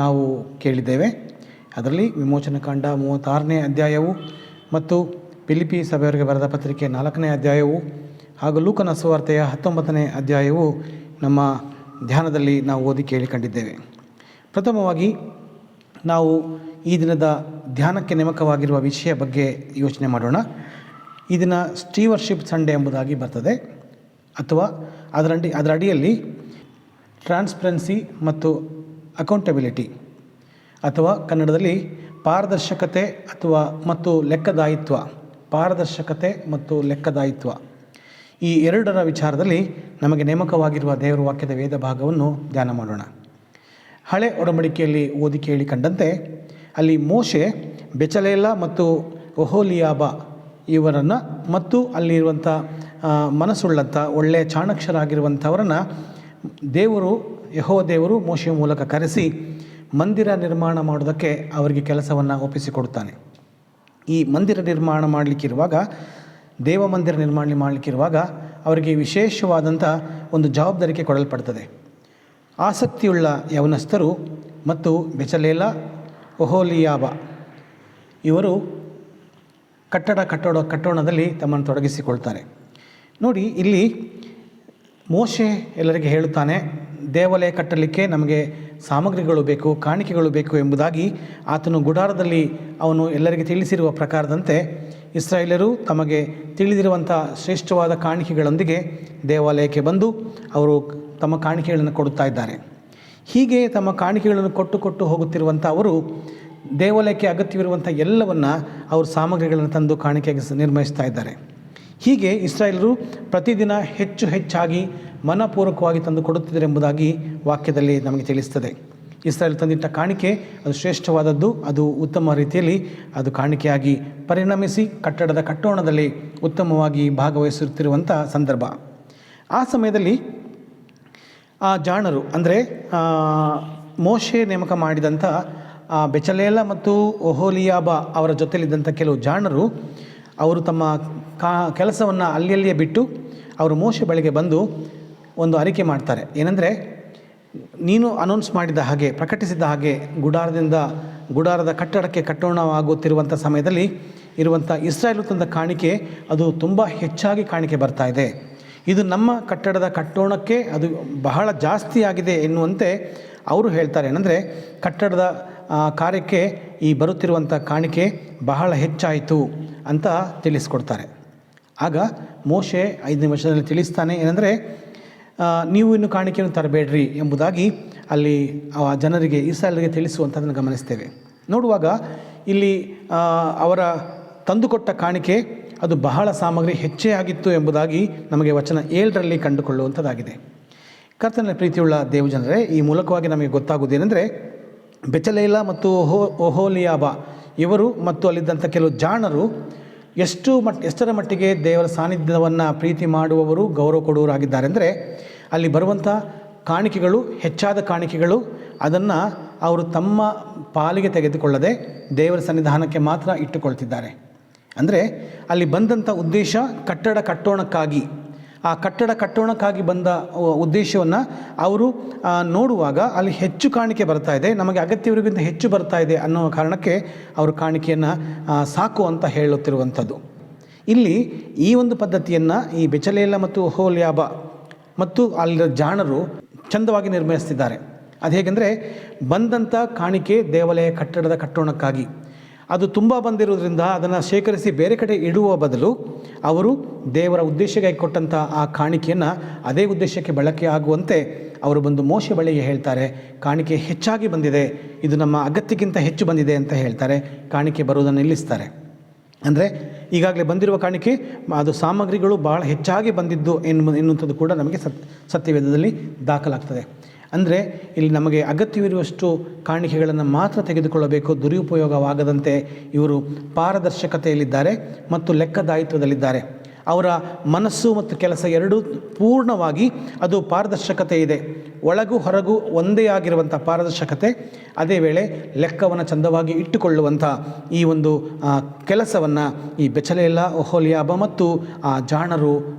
ನಾವು ಕೇಳಿದ್ದೇವೆ. ಅದರಲ್ಲಿ ವಿಮೋಚನಕಾಂಡ 36ನೇ ಅಧ್ಯಾಯವು ಮತ್ತು ಫಿಲಿಪ್ಪಿ ಸಭೆಯವರಿಗೆ ಬರೆದ ಪತ್ರಿಕೆ 4ನೇ ಅಧ್ಯಾಯವು ಹಾಗೂ ಲೂಕನ ಸುವಾರ್ತೆಯ 19ನೇ ಅಧ್ಯಾಯವು ನಮ್ಮ ಧ್ಯಾನದಲ್ಲಿ ನಾವು ಓದಿ ಕೇಳಿಕೊಂಡಿದ್ದೇವೆ. ಪ್ರಥಮವಾಗಿ ನಾವು ಈ ದಿನದ ಧ್ಯಾನಕ್ಕೆ ನೇಮಕವಾಗಿರುವ ವಿಷಯ ಬಗ್ಗೆ ಯೋಚನೆ ಮಾಡೋಣ. ಈ ದಿನ ಸ್ಟೀವರ್ಶಿಪ್ ಸಂಡೇ ಎಂಬುದಾಗಿ ಬರ್ತದೆ, ಅಥವಾ ಅದರ ಅಡಿಯಲ್ಲಿ ಟ್ರಾನ್ಸ್ಪರೆನ್ಸಿ ಮತ್ತು ಅಕೌಂಟಬಿಲಿಟಿ, ಅಥವಾ ಕನ್ನಡದಲ್ಲಿ ಪಾರದರ್ಶಕತೆ ಮತ್ತು ಲೆಕ್ಕದಾಯಿತ್ವ, ಪಾರದರ್ಶಕತೆ ಮತ್ತು ಲೆಕ್ಕದಾಯಿತ್ವ, ಈ ಎರಡರ ವಿಚಾರದಲ್ಲಿ ನಮಗೆ ನೇಮಕವಾಗಿರುವ ದೇವರ ವಾಕ್ಯದ ವೇದ ಭಾಗವನ್ನು ಧ್ಯಾನ ಮಾಡೋಣ. ಹಳೆ ಒಡಂಬಡಿಕೆಯಲ್ಲಿ ಓದಿ ಕೇಳಿ ಕಂಡಂತೆ ಅಲ್ಲಿ ಮೋಶೆ ಬೆಚಲೇಲ ಮತ್ತು ಒಹೋಲಿಯಾಬ ಇವರನ್ನು ಮತ್ತು ಅಲ್ಲಿರುವಂಥ ಮನಸ್ಸುಳ್ಳಂಥ ಒಳ್ಳೆಯ ಚಾಣಕ್ಷರಾಗಿರುವಂಥವರನ್ನು ಯೆಹೋವ ದೇವರು ಮೋಶೆಯ ಮೂಲಕ ಕರೆಸಿ ಮಂದಿರ ನಿರ್ಮಾಣ ಮಾಡೋದಕ್ಕೆ ಅವರಿಗೆ ಕೆಲಸವನ್ನು ಒಪ್ಪಿಸಿಕೊಡುತ್ತಾನೆ. ಈ ಮಂದಿರ ನಿರ್ಮಾಣ ಮಾಡಲಿಕ್ಕಿರುವಾಗ, ದೇವ ಮಂದಿರ ನಿರ್ಮಾಣ ಮಾಡಲಿಕ್ಕಿರುವಾಗ ಅವರಿಗೆ ವಿಶೇಷವಾದಂಥ ಒಂದು ಜವಾಬ್ದಾರಿಕೆ ಕೊಡಲ್ಪಡ್ತದೆ. ಆಸಕ್ತಿಯುಳ್ಳ ಯವನಸ್ಥರು ಮತ್ತು ಬೆಚಲೇಲ, ಒಹೋಲಿಯಾಬ ಇವರು ಕಟ್ಟೋಣದಲ್ಲಿ ತಮ್ಮನ್ನು ತೊಡಗಿಸಿಕೊಳ್ತಾರೆ. ನೋಡಿ, ಇಲ್ಲಿ ಮೋಶೆ ಎಲ್ಲರಿಗೆ ಹೇಳುತ್ತಾನೆ, ದೇವಾಲಯ ಕಟ್ಟಲಿಕ್ಕೆ ನಮಗೆ ಸಾಮಗ್ರಿಗಳು ಬೇಕು, ಕಾಣಿಕೆಗಳು ಬೇಕು ಎಂಬುದಾಗಿ ಆತನು ಗುಡಾರದಲ್ಲಿ ಅವನು ಎಲ್ಲರಿಗೆ ತಿಳಿಸಿರುವ ಪ್ರಕಾರದಂತೆ ಇಸ್ರಾಯೇಲರು ತಮಗೆ ತಿಳಿದಿರುವಂಥ ಶ್ರೇಷ್ಠವಾದ ಕಾಣಿಕೆಗಳೊಂದಿಗೆ ದೇವಾಲಯಕ್ಕೆ ಬಂದು ಅವರು ತಮ್ಮ ಕಾಣಿಕೆಗಳನ್ನು ಕೊಡುತ್ತಾ ಇದ್ದಾರೆ. ಹೀಗೆ ತಮ್ಮ ಕಾಣಿಕೆಗಳನ್ನು ಕೊಟ್ಟು ಹೋಗುತ್ತಿರುವಂಥ ಅವರು ದೇವಾಲಯಕ್ಕೆ ಅಗತ್ಯವಿರುವಂಥ ಎಲ್ಲವನ್ನು ಅವರು ಸಾಮಗ್ರಿಗಳನ್ನು ತಂದು ಕಾಣಿಕೆಗೆ ನಿರ್ವಹಿಸ್ತಾ ಇದ್ದಾರೆ. ಹೀಗೆ ಇಸ್ರಾಯೇಲರು ಪ್ರತಿದಿನ ಹೆಚ್ಚಾಗಿ ಮನಪೂರ್ವಕವಾಗಿ ತಂದು ಕೊಡುತ್ತಿದ್ದಾರೆ ಎಂಬುದಾಗಿ ವಾಕ್ಯದಲ್ಲಿ ನಮಗೆ ತಿಳಿಸ್ತದೆ. ಇಸ್ರಾಯೇಲ್ ತಂದಿಟ್ಟ ಕಾಣಿಕೆ ಅದು ಶ್ರೇಷ್ಠವಾದದ್ದು, ಅದು ಉತ್ತಮ ರೀತಿಯಲ್ಲಿ ಅದು ಕಾಣಿಕೆಯಾಗಿ ಪರಿಣಮಿಸಿ ಕಟ್ಟಡದ ಕಟ್ಟೋಣದಲ್ಲಿ ಉತ್ತಮವಾಗಿ ಭಾಗವಹಿಸುತ್ತಿರುವಂಥ ಸಂದರ್ಭ. ಆ ಸಮಯದಲ್ಲಿ ಆ ಜಾಣರು, ಅಂದರೆ ಮೋಶೆ ನೇಮಕ ಮಾಡಿದಂಥ ಬೆಚಲೇಲ ಮತ್ತು ಒಹೋಲಿಯಾಬ ಅವರ ಜೊತೆಯಲ್ಲಿದ್ದಂಥ ಕೆಲವು ಜಾಣರು ಅವರು ತಮ್ಮ ಕೆಲಸವನ್ನು ಅಲ್ಲಿಯೇ ಬಿಟ್ಟು ಅವರು ಮೋಶೆ ಬಳಿಗೆ ಬಂದು ಒಂದು ಅರಿಕೆ ಮಾಡ್ತಾರೆ. ಏನೆಂದರೆ, ನೀನು ಅನೌನ್ಸ್ ಮಾಡಿದ ಹಾಗೆ, ಪ್ರಕಟಿಸಿದ ಹಾಗೆ ಗುಡಾರದ ಕಟ್ಟಡಕ್ಕೆ ಕಟ್ಟೋಣವಾಗುತ್ತಿರುವಂಥ ಸಮಯದಲ್ಲಿ ಇರುವಂಥ ಇಸ್ರಾಯೇಲು ತಂದ ಕಾಣಿಕೆ ಅದು ತುಂಬ ಹೆಚ್ಚಾಗಿ ಕಾಣಿಕೆ ಬರ್ತಾ ಇದೆ. ಇದು ನಮ್ಮ ಕಟ್ಟಡದ ಕಟ್ಟೋಣಕ್ಕೆ ಅದು ಬಹಳ ಜಾಸ್ತಿ ಆಗಿದೆ ಎನ್ನುವಂತೆ ಅವರು ಹೇಳ್ತಾರೆ. ಏನಂದರೆ, ಕಟ್ಟಡದ ಕಾರ್ಯಕ್ಕೆ ಈ ಬರುತ್ತಿರುವಂಥ ಕಾಣಿಕೆ ಬಹಳ ಹೆಚ್ಚಾಯಿತು ಅಂತ ತಿಳಿಸ್ಕೊಡ್ತಾರೆ. ಆಗ ಮೋಶೆ 5ನೇ ವಚನದಲ್ಲಿ ತಿಳಿಸ್ತಾನೆ, ಏನಂದರೆ, ನೀವು ಇನ್ನು ಕಾಣಿಕೆಯನ್ನು ತರಬೇಡ್ರಿ ಎಂಬುದಾಗಿ ಅಲ್ಲಿ ಜನರಿಗೆ, ಇಸ್ರಾಯೇಲರಿಗೆ ತಿಳಿಸುವಂಥದ್ದನ್ನು ಗಮನಿಸ್ತೇವೆ. ನೋಡುವಾಗ ಇಲ್ಲಿ ಅವರ ತಂದುಕೊಟ್ಟ ಕಾಣಿಕೆ ಅದು ಬಹಳ ಸಾಮಗ್ರಿ ಹೆಚ್ಚೇ ಆಗಿತ್ತು ಎಂಬುದಾಗಿ ನಮಗೆ ವಚನ 7ರಲ್ಲಿ ಕಂಡುಕೊಳ್ಳುವಂಥದ್ದಾಗಿದೆ. ಕರ್ತನ ಪ್ರೀತಿಯುಳ್ಳ ದೇವಜನರೇ, ಈ ಮೂಲಕವಾಗಿ ನಮಗೆ ಗೊತ್ತಾಗುವುದೇನೆಂದರೆ, ಬೆಚಲೇಲ ಮತ್ತು ಒಹೋಲಿಯಾಬ ಇವರು ಮತ್ತು ಅಲ್ಲಿದ್ದಂಥ ಕೆಲವು ಜಾಣರು ಎಷ್ಟರ ಮಟ್ಟಿಗೆ ದೇವರ ಸಾನ್ನಿಧ್ಯವನ್ನು ಪ್ರೀತಿ ಮಾಡುವವರು, ಗೌರವ ಕೊಡುವವರಾಗಿದ್ದಾರೆ ಅಂದರೆ, ಅಲ್ಲಿ ಬರುವಂಥ ಕಾಣಿಕೆಗಳು, ಹೆಚ್ಚಾದ ಕಾಣಿಕೆಗಳು, ಅದನ್ನು ಅವರು ತಮ್ಮ ಪಾಲಿಗೆ ತೆಗೆದುಕೊಳ್ಳದೆ ದೇವರ ಸನ್ನಿಧಾನಕ್ಕೆ ಮಾತ್ರ ಇಟ್ಟುಕೊಳ್ತಿದ್ದಾರೆ. ಅಂದರೆ ಅಲ್ಲಿ ಬಂದಂಥ ಉದ್ದೇಶ ಕಟ್ಟಡ ಕಟ್ಟೋಣಕ್ಕಾಗಿ, ಆ ಕಟ್ಟಡ ಕಟ್ಟೋಣಕ್ಕಾಗಿ ಬಂದ ಉದ್ದೇಶವನ್ನು ಅವರು ನೋಡುವಾಗ ಅಲ್ಲಿ ಹೆಚ್ಚು ಕಾಣಿಕೆ ಬರ್ತಾ ಇದೆ, ನಮಗೆ ಅಗತ್ಯವಿರುವುದಕ್ಕಿಂತ ಹೆಚ್ಚು ಬರ್ತಾ ಇದೆ ಅನ್ನೋ ಕಾರಣಕ್ಕೆ ಅವರು ಕಾಣಿಕೆಯನ್ನು ಸಾಕು ಅಂತ ಹೇಳುತ್ತಿರುವಂಥದ್ದು. ಇಲ್ಲಿ ಈ ಒಂದು ಪದ್ಧತಿಯನ್ನು ಈ ಬೆಚಲೇಲ ಮತ್ತು ಒಹೋಲಿಯಾಬ ಮತ್ತು ಅಲ್ಲಿನ ಜಾಣರು ಚಂದವಾಗಿ ನಿರ್ವಹಿಸ್ತಿದ್ದಾರೆ. ಅದು ಹೇಗೆಂದರೆ, ಬಂದಂಥ ಕಾಣಿಕೆ ದೇವಾಲಯ ಕಟ್ಟಡದ ಕಟ್ಟೋಣಕ್ಕಾಗಿ, ಅದು ತುಂಬ ಬಂದಿರೋದ್ರಿಂದ ಅದನ್ನು ಶೇಖರಿಸಿ ಬೇರೆ ಕಡೆ ಇಡುವ ಬದಲು ಅವರು ದೇವರ ಉದ್ದೇಶಕ್ಕಾಗಿ ಕೊಟ್ಟಂಥ ಆ ಕಾಣಿಕೆಯನ್ನು ಅದೇ ಉದ್ದೇಶಕ್ಕೆ ಬಳಕೆ ಆಗುವಂತೆ ಅವರು ಬಂದು ಮೋಶೆ ಬಳಿಗೆ ಹೇಳ್ತಾರೆ, ಕಾಣಿಕೆ ಹೆಚ್ಚಾಗಿ ಬಂದಿದೆ, ಇದು ನಮ್ಮ ಅಗತ್ಯಕ್ಕಿಂತ ಹೆಚ್ಚು ಬಂದಿದೆ ಅಂತ ಹೇಳ್ತಾರೆ. ಕಾಣಿಕೆ ಬರುವುದನ್ನು ನಿಲ್ಲಿಸ್ತಾರೆ. ಅಂದರೆ ಈಗಾಗಲೇ ಬಂದಿರುವ ಕಾಣಿಕೆ, ಅದು ಸಾಮಗ್ರಿಗಳು ಭಾಳ ಹೆಚ್ಚಾಗಿ ಬಂದಿದ್ದು ಎನ್ನುವಂಥದ್ದು ಕೂಡ ನಮಗೆ ಸತ್ಯವೇದದಲ್ಲಿ ದಾಖಲಾಗ್ತದೆ. ಅಂದರೆ ಇಲ್ಲಿ ನಮಗೆ ಅಗತ್ಯವಿರುವಷ್ಟು ಕಾಣಿಕೆಗಳನ್ನು ಮಾತ್ರ ತೆಗೆದುಕೊಳ್ಳಬೇಕು, ದುರುಪಯೋಗವಾಗದಂತೆ ಇವರು ಪಾರದರ್ಶಕತೆಯಲ್ಲಿದ್ದಾರೆ ಮತ್ತು ಲೆಕ್ಕದಾಯಿತ್ವದಲ್ಲಿದ್ದಾರೆ. ಅವರ ಮನಸ್ಸು ಮತ್ತು ಕೆಲಸ ಎರಡೂ ಪೂರ್ಣವಾಗಿ ಅದು ಪಾರದರ್ಶಕತೆ ಇದೆ. ಒಳಗೂ ಹೊರಗೂ ಒಂದೇ ಆಗಿರುವಂಥ ಪಾರದರ್ಶಕತೆ, ಅದೇ ವೇಳೆ ಲೆಕ್ಕವನ್ನು ಚಂದವಾಗಿ ಇಟ್ಟುಕೊಳ್ಳುವಂಥ ಈ ಒಂದು ಕೆಲಸವನ್ನು ಈ ಬೆಚಲೇಲ, ಒಹೋಲಿಯಾಬ ಮತ್ತು ಆ ಜಾಣರು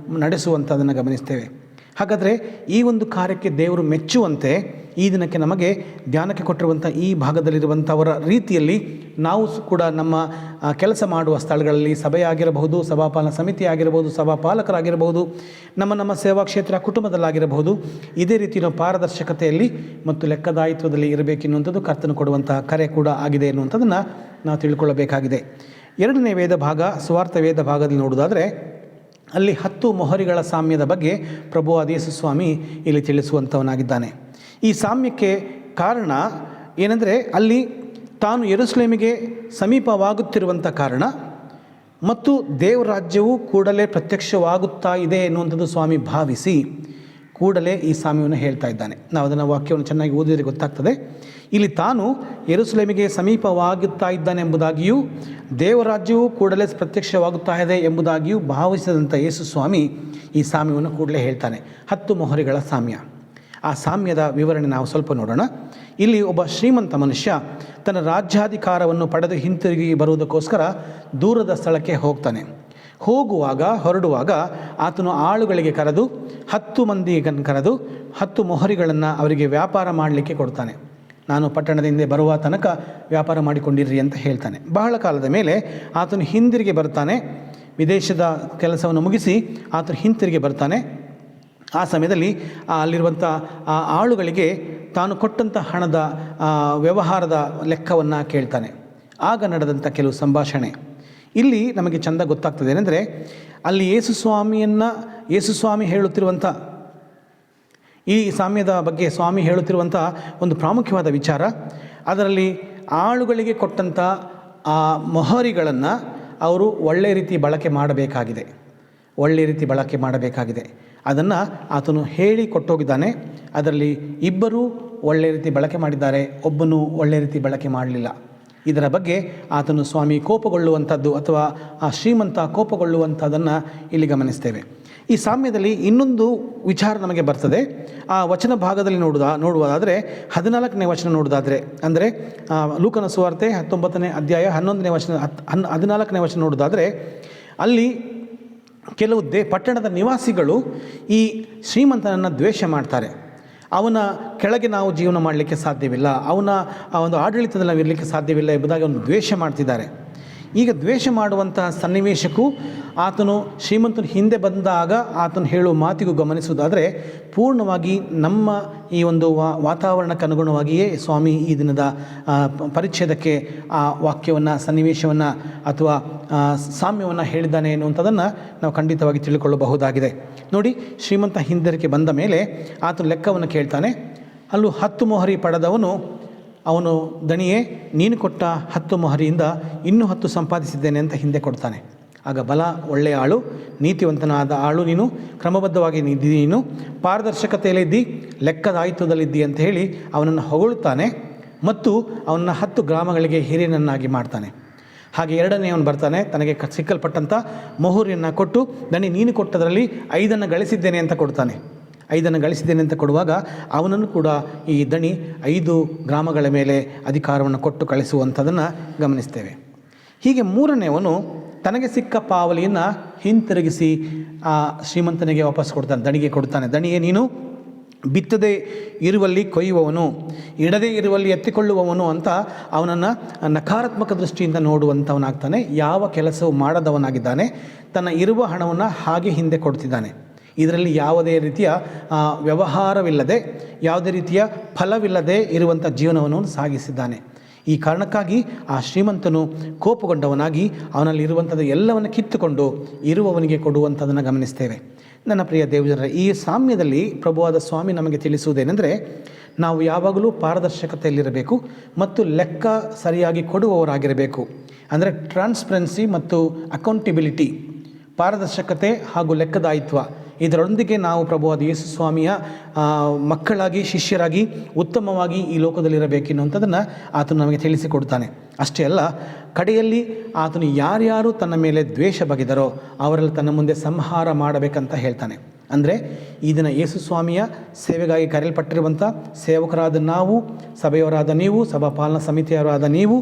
ನಡೆಸುವಂಥದ್ದನ್ನು ಗಮನಿಸ್ತೇವೆ. ಹಾಗಾದರೆ ಈ ಒಂದು ಕಾರ್ಯಕ್ಕೆ ದೇವರು ಮೆಚ್ಚುವಂತೆ ಈ ದಿನಕ್ಕೆ ನಮಗೆ ಧ್ಯಾನಕ್ಕೆ ಕೊಟ್ಟಿರುವಂಥ ಈ ಭಾಗದಲ್ಲಿರುವಂಥವರ ರೀತಿಯಲ್ಲಿ ನಾವು ಕೂಡ ನಮ್ಮ ಕೆಲಸ ಮಾಡುವ ಸ್ಥಳಗಳಲ್ಲಿ, ಸಭೆಯಾಗಿರಬಹುದು, ಸಭಾಪಾಲನಾ ಸಮಿತಿ ಆಗಿರಬಹುದು, ಸಭಾಪಾಲಕರಾಗಿರಬಹುದು, ನಮ್ಮ ಸೇವಾ ಕ್ಷೇತ್ರ ಕುಟುಂಬದಲ್ಲಾಗಿರಬಹುದು, ಇದೇ ರೀತಿ ನಾವು ಪಾರದರ್ಶಕತೆಯಲ್ಲಿ ಮತ್ತು ಲೆಕ್ಕದಾಯಿತ್ವದಲ್ಲಿ ಇರಬೇಕೆನ್ನುವಂಥದ್ದು ಕರ್ತನು ಕೊಡುವಂತಹ ಕರೆ ಕೂಡ ಆಗಿದೆ ಎನ್ನುವಂಥದ್ದನ್ನು ನಾವು ತಿಳ್ಕೊಳ್ಳಬೇಕಾಗಿದೆ. 2ನೇ ವೇದ ಭಾಗ, ಸುವಾರ್ಥ ವೇದ ಭಾಗದಲ್ಲಿ ನೋಡುವುದಾದರೆ, ಅಲ್ಲಿ 10 ಮೊಹರಿಗಳ ಸಾಮ್ಯದ ಬಗ್ಗೆ ಪ್ರಭುವಾದ ಯೇಸು ಸ್ವಾಮಿ ಇಲ್ಲಿ ತಿಳಿಸುವಂಥವನಾಗಿದ್ದಾನೆ. ಈ ಸಾಮ್ಯಕ್ಕೆ ಕಾರಣ ಏನೆಂದರೆ, ಅಲ್ಲಿ ತಾನು ಯೆರೂಸಲೇಮಿಗೆ ಸಮೀಪವಾಗುತ್ತಿರುವಂಥ ಕಾರಣ ಮತ್ತು ದೇವರ ರಾಜ್ಯವು ಕೂಡಲೇ ಪ್ರತ್ಯಕ್ಷವಾಗುತ್ತಾ ಇದೆ ಎನ್ನುವಂಥದ್ದು ಸ್ವಾಮಿ ಭಾವಿಸಿ ಕೂಡಲೇ ಈ ಸಾಮ್ಯವನ್ನು ಹೇಳ್ತಾ ಇದ್ದಾನೆ. ನಾವು ಅದನ್ನು ವಾಕ್ಯವನ್ನು ಚೆನ್ನಾಗಿ ಓದಿದರೆ ಗೊತ್ತಾಗ್ತದೆ. ಇಲ್ಲಿ ತಾನು ಯೆರೂಸಲೇಮಿಗೆ ಸಮೀಪವಾಗುತ್ತಾ ಇದ್ದಾನೆ ಎಂಬುದಾಗಿಯೂ ದೇವರ ರಾಜ್ಯವು ಕೂಡಲೇ ಪ್ರತ್ಯಕ್ಷವಾಗುತ್ತಾ ಇದೆ ಎಂಬುದಾಗಿಯೂ ಭಾವಿಸಿದಂಥ ಯೇಸು ಸ್ವಾಮಿ ಈ ಸಾಮ್ಯವನ್ನು ಕೂಡಲೇ ಹೇಳ್ತಾನೆ. 10 ಮೊಹರಿಗಳ ಸಾಮ್ಯ. ಆ ಸಾಮ್ಯದ ವಿವರಣೆ ನಾವು ಸ್ವಲ್ಪ ನೋಡೋಣ. ಇಲ್ಲಿ ಒಬ್ಬ ಶ್ರೀಮಂತ ಮನುಷ್ಯ ತನ್ನ ರಾಜ್ಯಾಧಿಕಾರವನ್ನು ಪಡೆದು ಹಿಂತಿರುಗಿ ಬರುವುದಕ್ಕೋಸ್ಕರ ದೂರದ ಸ್ಥಳಕ್ಕೆ ಹೋಗ್ತಾನೆ. ಹೊರಡುವಾಗ ಆತನು ಆಳುಗಳಿಗೆ ಕರೆದು 10 ಮಂದಿಯನ್ನು ಕರೆದು 10 ಮೊಹರಿಗಳನ್ನು ಅವರಿಗೆ ವ್ಯಾಪಾರ ಮಾಡಲಿಕ್ಕೆ ಕೊಡ್ತಾನೆ. ನಾನು ಪಟ್ಟಣದಿಂದ ಬರುವ ತನಕ ವ್ಯಾಪಾರ ಮಾಡಿಕೊಂಡಿರ್ರಿ ಅಂತ ಹೇಳ್ತಾನೆ. ಬಹಳ ಕಾಲದ ಮೇಲೆ ಆತನು ಹಿಂದಿರುಗಿ ಬರ್ತಾನೆ. ವಿದೇಶದ ಕೆಲಸವನ್ನು ಮುಗಿಸಿ ಆತನು ಹಿಂತಿರುಗಿ ಬರ್ತಾನೆ. ಆ ಸಮಯದಲ್ಲಿ ಅಲ್ಲಿರುವಂಥ ಆ ಆಳುಗಳಿಗೆ ತಾನು ಕೊಟ್ಟಂಥ ಹಣದ ವ್ಯವಹಾರದ ಲೆಕ್ಕವನ್ನು ಕೇಳ್ತಾನೆ. ಆಗ ನಡೆದಂಥ ಕೆಲವು ಸಂಭಾಷಣೆ ಇಲ್ಲಿ ನಮಗೆ ಚೆಂದ ಗೊತ್ತಾಗ್ತದೆ. ಏನೆಂದರೆ, ಅಲ್ಲಿ ಯೇಸು ಸ್ವಾಮಿ ಹೇಳುತ್ತಿರುವಂಥ ಈ ಸಾಮ್ಯದ ಬಗ್ಗೆ ಸ್ವಾಮಿ ಹೇಳುತ್ತಿರುವಂಥ ಒಂದು ಪ್ರಾಮುಖ್ಯವಾದ ವಿಚಾರ, ಅದರಲ್ಲಿ ಆಳುಗಳಿಗೆ ಕೊಟ್ಟಂಥ ಆ ಮೊಹರಿಗಳನ್ನು ಅವರು ಒಳ್ಳೆಯ ರೀತಿ ಬಳಕೆ ಮಾಡಬೇಕಾಗಿದೆ. ಅದನ್ನು ಆತನು ಹೇಳಿ ಕೊಟ್ಟೋಗಿದ್ದಾನೆ. ಅದರಲ್ಲಿ 2 ಒಳ್ಳೆಯ ರೀತಿ ಬಳಕೆ ಮಾಡಿದ್ದಾರೆ, ಒಬ್ಬನು ಒಳ್ಳೆಯ ರೀತಿ ಬಳಕೆ ಮಾಡಲಿಲ್ಲ. ಇದರ ಬಗ್ಗೆ ಆತನು ಸ್ವಾಮಿ ಕೋಪಗೊಳ್ಳುವಂಥದ್ದು ಅಥವಾ ಆ ಶ್ರೀಮಂತ ಕೋಪಗೊಳ್ಳುವಂಥದ್ದನ್ನು ಇಲ್ಲಿ ಗಮನಿಸ್ತೇವೆ. ಈ ಸಾಮ್ಯದಲ್ಲಿ ಇನ್ನೊಂದು ವಿಚಾರ ನಮಗೆ ಬರ್ತದೆ. ಆ ವಚನ ಭಾಗದಲ್ಲಿ ನೋಡುವುದಾದರೆ 14ನೇ ವಚನ ನೋಡುವುದಾದರೆ, ಅಂದರೆ ಲೂಕನ ಸುವಾರ್ತೆ 19ನೇ ಅಧ್ಯಾಯ 11ನೇ ವಚನ 14ನೇ ವಚನ ನೋಡುವುದಾದರೆ, ಅಲ್ಲಿ ಕೆಲವು ಪಟ್ಟಣದ ನಿವಾಸಿಗಳು ಈ ಶ್ರೀಮಂತನನ್ನು ದ್ವೇಷ ಮಾಡ್ತಾರೆ. ಅವನ ಕೆಳಗೆ ನಾವು ಜೀವನ ಮಾಡಲಿಕ್ಕೆ ಸಾಧ್ಯವಿಲ್ಲ, ಅವನ ಒಂದು ಆಡಳಿತದಲ್ಲಿ ನಾವು ಇರಲಿಕ್ಕೆ ಸಾಧ್ಯವಿಲ್ಲ ಎಂಬುದಾಗಿ ಅವನು ದ್ವೇಷ ಮಾಡ್ತಿದ್ದಾರೆ. ಈಗ ದ್ವೇಷ ಮಾಡುವಂತಹ ಸನ್ನಿವೇಶಕ್ಕೂ ಆತನು ಶ್ರೀಮಂತನು ಹಿಂದೆ ಬಂದಾಗ ಆತನು ಹೇಳುವ ಮಾತಿಗೂ ಗಮನಿಸುವುದಾದರೆ, ಪೂರ್ಣವಾಗಿ ನಮ್ಮ ಈ ಒಂದು ವಾತಾವರಣಕ್ಕೆ ಅನುಗುಣವಾಗಿಯೇ ಸ್ವಾಮಿ ಈ ದಿನದ ಪರಿಚ್ಛೇದಕ್ಕೆ ಆ ವಾಕ್ಯವನ್ನು, ಸನ್ನಿವೇಶವನ್ನು ಅಥವಾ ಸಾಮ್ಯವನ್ನು ಹೇಳಿದ್ದಾನೆ ಎನ್ನುವಂಥದ್ದನ್ನು ನಾವು ಖಂಡಿತವಾಗಿ ತಿಳ್ಕೊಳ್ಳಬಹುದಾಗಿದೆ. ನೋಡಿ, ಶ್ರೀಮಂತ ಹಿಂದಿರುಗಿ ಬಂದ ಮೇಲೆ ಆತನು ಲೆಕ್ಕವನ್ನು ಕೇಳ್ತಾನೆ. ಅಲ್ಲೂ 10 ಮೊಹರಿ ಪಡೆದವನು ಅವನು, ದಣಿಯೇ, ನೀನು ಕೊಟ್ಟ 10 ಮೊಹರಿಯಿಂದ ಇನ್ನೂ 10 ಸಂಪಾದಿಸಿದ್ದೇನೆ ಅಂತ ಹಿಂದೆ ಕೊಡ್ತಾನೆ. ಆಗ ಬಲ ಒಳ್ಳೆಯ ಆಳು, ನೀತಿವಂತನಾದ ಆಳು ನೀನು, ಕ್ರಮಬದ್ಧವಾಗಿ ನೀನು ಪಾರದರ್ಶಕತೆಯಲ್ಲಿದ್ದಿ, ಲೆಕ್ಕದಾಯಿತ್ವದಲ್ಲಿದ್ದಿ ಅಂತ ಹೇಳಿ ಅವನನ್ನು ಹೊಗಳುತ್ತಾನೆ ಮತ್ತು ಅವನನ್ನು 10 ಗ್ರಾಮಗಳಿಗೆ ಹಿರಿಯನನ್ನಾಗಿ ಮಾಡ್ತಾನೆ. ಹಾಗೆ ಎರಡನೇ ಅವನು ಬರ್ತಾನೆ, ತನಗೆ ಸಿಕ್ಕಲ್ಪಟ್ಟಂಥ ಮೊಹರಿಯನ್ನು ಕೊಟ್ಟು, ದಣಿ ನೀನು ಕೊಟ್ಟದರಲ್ಲಿ 5 ಗಳಿಸಿದ್ದೇನೆ ಅಂತ ಕೊಡ್ತಾನೆ. 5 ಗಳಿಸಿದ್ದೇನೆ ಅಂತ ಕೊಡುವಾಗ ಅವನನ್ನು ಕೂಡ ಈ ದಣಿ 5 ಗ್ರಾಮಗಳ ಮೇಲೆ ಅಧಿಕಾರವನ್ನು ಕೊಟ್ಟು ಕಳಿಸುವಂಥದ್ದನ್ನು ಗಮನಿಸ್ತೇವೆ. ಹೀಗೆ ಮೂರನೆಯವನು ತನಗೆ ಸಿಕ್ಕ ಪಾವಲಿಯನ್ನು ಹಿಂತಿರುಗಿಸಿ ಆ ಶ್ರೀಮಂತನಿಗೆ ವಾಪಸ್ ಕೊಡ್ತಾನೆ, ದಣಿಗೆ ಕೊಡ್ತಾನೆ. ದಣಿಗೆ ನೀನು ಬಿತ್ತದೇ ಇರುವಲ್ಲಿ ಕೊಯ್ಯುವವನು, ಇಡದೇ ಇರುವಲ್ಲಿ ಎತ್ತಿಕೊಳ್ಳುವವನು ಅಂತ ಅವನನ್ನು ನಕಾರಾತ್ಮಕ ದೃಷ್ಟಿಯಿಂದ ನೋಡುವಂಥವನಾಗ್ತಾನೆ. ಯಾವ ಕೆಲಸವು ಮಾಡದವನಾಗಿದ್ದಾನೆ, ತನ್ನ ಇರುವ ಹಣವನ್ನು ಹಾಗೆ ಹಿಂದೆ ಕೊಡ್ತಿದ್ದಾನೆ. ಇದರಲ್ಲಿ ಯಾವುದೇ ರೀತಿಯ ವ್ಯವಹಾರವಿಲ್ಲದೆ, ಯಾವುದೇ ರೀತಿಯ ಫಲವಿಲ್ಲದೆ ಇರುವಂಥ ಜೀವನವನ್ನು ಸಾಗಿಸಿದ್ದಾನೆ. ಈ ಕಾರಣಕ್ಕಾಗಿ ಆ ಶ್ರೀಮಂತನು ಕೋಪಗೊಂಡವನಾಗಿ ಅವನಲ್ಲಿ ಇರುವಂಥದ್ದು ಎಲ್ಲವನ್ನು ಕಿತ್ತುಕೊಂಡು ಇರುವವನಿಗೆ ಕೊಡುವಂಥದ್ದನ್ನು ಗಮನಿಸ್ತೇವೆ. ನನ್ನ ಪ್ರಿಯ ದೇವಜನರೇ, ಈ ಸಾಮ್ಯದಲ್ಲಿ ಪ್ರಭುವಾದ ಸ್ವಾಮಿ ನಮಗೆ ತಿಳಿಸುವುದೇನೆಂದರೆ, ನಾವು ಯಾವಾಗಲೂ ಪಾರದರ್ಶಕತೆಯಲ್ಲಿರಬೇಕು ಮತ್ತು ಲೆಕ್ಕ ಸರಿಯಾಗಿ ಕೊಡುವವರಾಗಿರಬೇಕು. ಅಂದರೆ ಟ್ರಾನ್ಸ್ಪರೆನ್ಸಿ ಮತ್ತು ಅಕೌಂಟಬಿಲಿಟಿ, ಪಾರದರ್ಶಕತೆ ಹಾಗೂ ಲೆಕ್ಕದಾಯಿತ್ವ, ಇದರೊಂದಿಗೆ ನಾವು ಪ್ರಭುವಾದ ಯೇಸು ಸ್ವಾಮಿಯ ಮಕ್ಕಳಾಗಿ, ಶಿಷ್ಯರಾಗಿ ಉತ್ತಮವಾಗಿ ಈ ಲೋಕದಲ್ಲಿರಬೇಕೆನ್ನುವಂಥದ್ದನ್ನು ಆತನು ನಮಗೆ ತಿಳಿಸಿಕೊಡ್ತಾನೆ. ಅಷ್ಟೇ ಅಲ್ಲ, ಕಡೆಯಲ್ಲಿ ಆತನು ಯಾರ್ಯಾರು ತನ್ನ ಮೇಲೆ ದ್ವೇಷ ಬಗೆದರೋ ಅವರೆಲ್ಲ ತನ್ನ ಮುಂದೆ ಸಂಹಾರ ಮಾಡಬೇಕಂತ ಹೇಳ್ತಾನೆ. ಅಂದರೆ ಈ ದಿನ ಯೇಸು ಸ್ವಾಮಿಯ ಸೇವೆಗಾಗಿ ಕರೆಯಲ್ಪಟ್ಟಿರುವಂಥ ಸೇವಕರಾದ ನಾವು, ಸಭೆಯವರಾದ ನೀವು, ಸಭಾ ಪಾಲನಾ ಸಮಿತಿಯವರಾದ ನೀವು,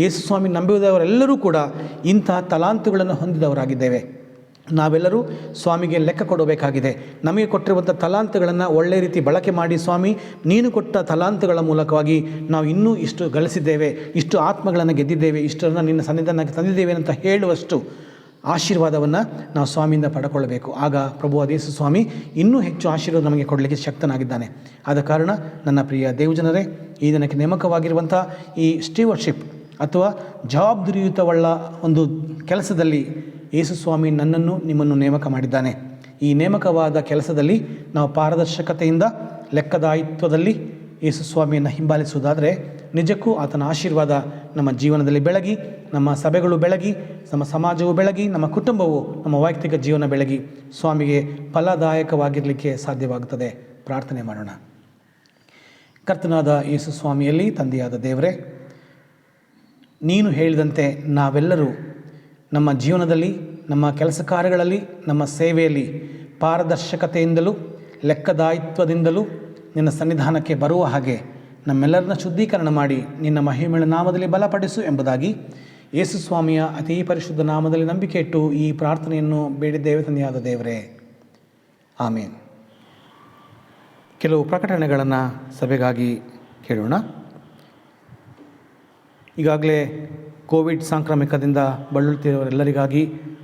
ಯೇಸು ಸ್ವಾಮಿ ನಂಬುವುದವರೆಲ್ಲರೂ ಕೂಡ ಇಂತಹ ತಲಾಂತುಗಳನ್ನು ಹೊಂದಿದವರಾಗಿದ್ದೇವೆ. ನಾವೆಲ್ಲರೂ ಸ್ವಾಮಿಗೆ ಲೆಕ್ಕ ಕೊಡಬೇಕಾಗಿದೆ. ನಮಗೆ ಕೊಟ್ಟಿರುವಂಥ ತಲಾಂತುಗಳನ್ನು ಒಳ್ಳೆ ರೀತಿ ಬಳಕೆ ಮಾಡಿ, ಸ್ವಾಮಿ ನೀನು ಕೊಟ್ಟ ತಲಾಂತುಗಳ ಮೂಲಕವಾಗಿ ನಾವು ಇನ್ನೂ ಇಷ್ಟು ಗಳಿಸಿದ್ದೇವೆ, ಇಷ್ಟು ಆತ್ಮಗಳನ್ನು ಗೆದ್ದಿದ್ದೇವೆ, ಇಷ್ಟನ್ನು ನಿನ್ನ ಸನ್ನಿಧಾನಕ್ಕೆ ತಂದಿದ್ದೇವೆ ಅಂತ ಹೇಳುವಷ್ಟು ಆಶೀರ್ವಾದವನ್ನು ನಾವು ಸ್ವಾಮಿಯಿಂದ ಪಡ್ಕೊಳ್ಬೇಕು. ಆಗ ಪ್ರಭುವಾದ ಯೇಸು ಸ್ವಾಮಿ ಇನ್ನೂ ಹೆಚ್ಚು ಆಶೀರ್ವಾದ ನಮಗೆ ಕೊಡಲಿಕ್ಕೆ ಶಕ್ತನಾಗಿದ್ದಾನೆ. ಆದ ಕಾರಣ ನನ್ನ ಪ್ರಿಯ ದೇವಜನರೇ, ಈ ದಿನಕ್ಕೆ ನೇಮಕವಾಗಿರುವಂಥ ಈ ಸ್ಟೀವರ್ಶಿಪ್ ಅಥವಾ ಜವಾಬ್ದಾರಿಯುತವುಳ್ಳ ಒಂದು ಕೆಲಸದಲ್ಲಿ ಯೇಸು ಸ್ವಾಮಿ ನನ್ನನ್ನು ನಿಮ್ಮನ್ನು ನೇಮಕ ಮಾಡಿದ್ದಾನೆ. ಈ ನೇಮಕವಾದ ಕೆಲಸದಲ್ಲಿ ನಾವು ಪಾರದರ್ಶಕತೆಯಿಂದ, ಲೆಕ್ಕದಾಯಿತ್ವದಲ್ಲಿ ಯೇಸು ಸ್ವಾಮಿಯನ್ನು ಹಿಂಬಾಲಿಸುವುದಾದರೆ ನಿಜಕ್ಕೂ ಆತನ ಆಶೀರ್ವಾದ ನಮ್ಮ ಜೀವನದಲ್ಲಿ ಬೆಳಗಿ, ನಮ್ಮ ಸಭೆಗಳು ಬೆಳಗಿ, ನಮ್ಮ ಸಮಾಜವು ಬೆಳಗಿ, ನಮ್ಮ ಕುಟುಂಬವು, ನಮ್ಮ ವೈಯಕ್ತಿಕ ಜೀವನ ಬೆಳಗಿ ಸ್ವಾಮಿಗೆ ಫಲದಾಯಕವಾಗಿರಲಿಕ್ಕೆ ಸಾಧ್ಯವಾಗುತ್ತದೆ. ಪ್ರಾರ್ಥನೆ ಮಾಡೋಣ. ಕರ್ತನಾದ ಯೇಸು ಸ್ವಾಮಿಯಲ್ಲಿ ತಂದೆಯಾದ ದೇವರೇ, ನೀನು ಹೇಳಿದಂತೆ ನಾವೆಲ್ಲರೂ ನಮ್ಮ ಜೀವನದಲ್ಲಿ, ನಮ್ಮ ಕೆಲಸ ಕಾರ್ಯಗಳಲ್ಲಿ, ನಮ್ಮ ಸೇವೆಯಲ್ಲಿ ಪಾರದರ್ಶಕತೆಯಿಂದಲೂ ಲೆಕ್ಕದಾಯಿತ್ವದಿಂದಲೂ ನಿನ್ನ ಸನ್ನಿಧಾನಕ್ಕೆ ಬರುವ ಹಾಗೆ ನಮ್ಮೆಲ್ಲರನ್ನ ಶುದ್ಧೀಕರಣ ಮಾಡಿ ನಿನ್ನ ಮಹಿಮೆಯ ನಾಮದಲ್ಲಿ ಬಲಪಡಿಸು ಎಂಬುದಾಗಿ ಯೇಸು ಸ್ವಾಮಿಯ ಅತೀ ಪರಿಶುದ್ಧ ನಾಮದಲ್ಲಿ ನಂಬಿಕೆ ಇಟ್ಟು ಈ ಪ್ರಾರ್ಥನೆಯನ್ನು ಬೇಡಿದ್ದೇವೆ ತಂದೆಯಾದ ದೇವರೇ, ಆಮೇನ್. ಕೆಲವು ಪ್ರಕಟಣೆಗಳನ್ನು ಸಭೆಗಾಗಿ ಕೇಳೋಣ. ಈಗಾಗಲೇ ಕೋವಿಡ್ ಸಾಂಕ್ರಾಮಿಕದಿಂದ ಬಳಲುತ್ತಿರುವವರೆಲ್ಲರಿಗಾಗಿ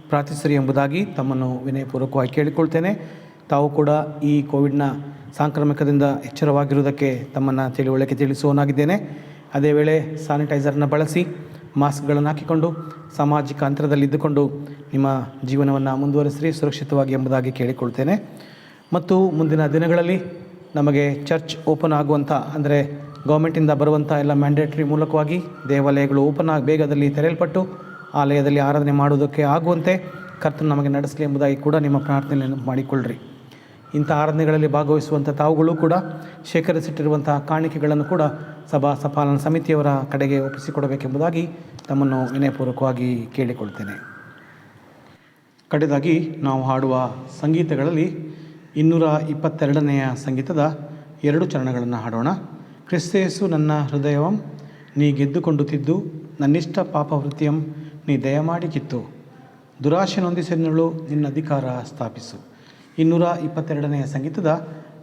ಪ್ರಾರ್ಥಿಸಿರಿ ಎಂಬುದಾಗಿ ತಮ್ಮನ್ನು ವಿನಯಪೂರ್ವಕವಾಗಿ ಕೇಳಿಕೊಳ್ತೇನೆ. ತಾವು ಕೂಡ ಈ ಕೋವಿಡ್ನ ಸಾಂಕ್ರಾಮಿಕದಿಂದ ಎಚ್ಚರವಾಗಿರುವುದಕ್ಕೆ ತಮ್ಮನ್ನು ತಿಳುವಳಿಕೆ ತಿಳಿಸುವನಾಗಿದ್ದೇನೆ. ಅದೇ ವೇಳೆ ಸ್ಯಾನಿಟೈಸರ್ನ ಬಳಸಿ, ಮಾಸ್ಕ್ಗಳನ್ನು ಹಾಕಿಕೊಂಡು, ಸಾಮಾಜಿಕ ಅಂತರದಲ್ಲಿದ್ದುಕೊಂಡು ನಿಮ್ಮ ಜೀವನವನ್ನು ಮುಂದುವರಿಸಿರಿ ಸುರಕ್ಷಿತವಾಗಿ ಎಂಬುದಾಗಿ ಕೇಳಿಕೊಳ್ತೇನೆ. ಮತ್ತು ಮುಂದಿನ ದಿನಗಳಲ್ಲಿ ನಮಗೆ ಚರ್ಚ್ ಓಪನ್ ಆಗುವಂಥ, ಅಂದರೆ ಗೌರ್ಮೆಂಟಿಂದ ಬರುವಂಥ ಎಲ್ಲ ಮ್ಯಾಂಡೇಟ್ರಿ ಮೂಲಕವಾಗಿ ದೇವಾಲಯಗಳು ಓಪನ್ ಆಗಿ ಬೇಗದಲ್ಲಿ ತೆರೆಯಲ್ಪಟ್ಟು ಆಲಯದಲ್ಲಿ ಆರಾಧನೆ ಮಾಡುವುದಕ್ಕೆ ಆಗುವಂತೆ ಕರ್ತನು ನಮಗೆ ನಡೆಸಲಿ ಎಂಬುದಾಗಿ ಕೂಡ ನಿಮ್ಮ ಪ್ರಾರ್ಥನೆಯನ್ನು ಮಾಡಿಕೊಳ್ಳ್ರಿ. ಇಂಥ ಆರಾಧನೆಗಳಲ್ಲಿ ಭಾಗವಹಿಸುವಂಥ ತಾವುಗಳು ಕೂಡ ಶೇಖರಿಸಿಟ್ಟಿರುವಂಥ ಕಾಣಿಕೆಗಳನ್ನು ಕೂಡ ಸಭಾಪಾಲನಾ ಸಮಿತಿಯವರ ಕಡೆಗೆ ಒಪ್ಪಿಸಿಕೊಡಬೇಕೆಂಬುದಾಗಿ ತಮ್ಮನ್ನು ವಿನಯಪೂರ್ವಕವಾಗಿ ಕೇಳಿಕೊಳ್ತೇನೆ. ಕಡೆದಾಗಿ ನಾವು ಹಾಡುವ ಸಂಗೀತಗಳಲ್ಲಿ 222ನೇ ಸಂಗೀತದ 2 ಚರಣಗಳನ್ನು ಹಾಡೋಣ. ಕ್ರಿಸ್ತೇಸು ನನ್ನ ಹೃದಯವಂ ನೀ ಗೆದ್ದುಕೊಂಡು ತಿದ್ದು, ನನ್ನಿಷ್ಟ ಪಾಪವೃತ್ತಿಯಂ ನೀ ದಯಮಾಡಿ ಕಿತ್ತು, ದುರಾಶೆ ನೊಂದಿಸೆನ್ನಳು ನಿನ್ನ ಅಧಿಕಾರ ಸ್ಥಾಪಿಸು. 222ನೇ ಸಂಗೀತದ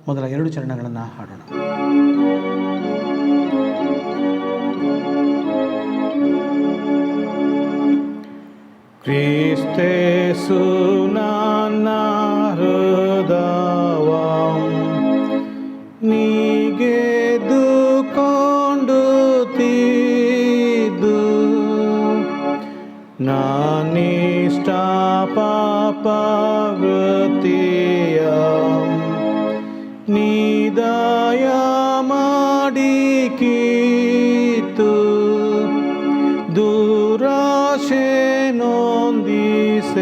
ಮೊದಲ 2 ಚರಣಗಳನ್ನು ಹಾಡೋಣ. ಕ್ರಿಸ್ತೇಸು ನನ್ನ ಹೃದಯವಂ ನೀ ಗೆದ್ದುಕೊಂಡು ತಿದ್ದು, ನಾನಿಷ್ಟ ಪಾಪವೃತ್ತಿಯಂ ನೀ ದಯ ಮಾಡಿ ಕಿತ್ತು, ದುರಾಶೆ ನೊಂದಿಸೆನ್ನಳು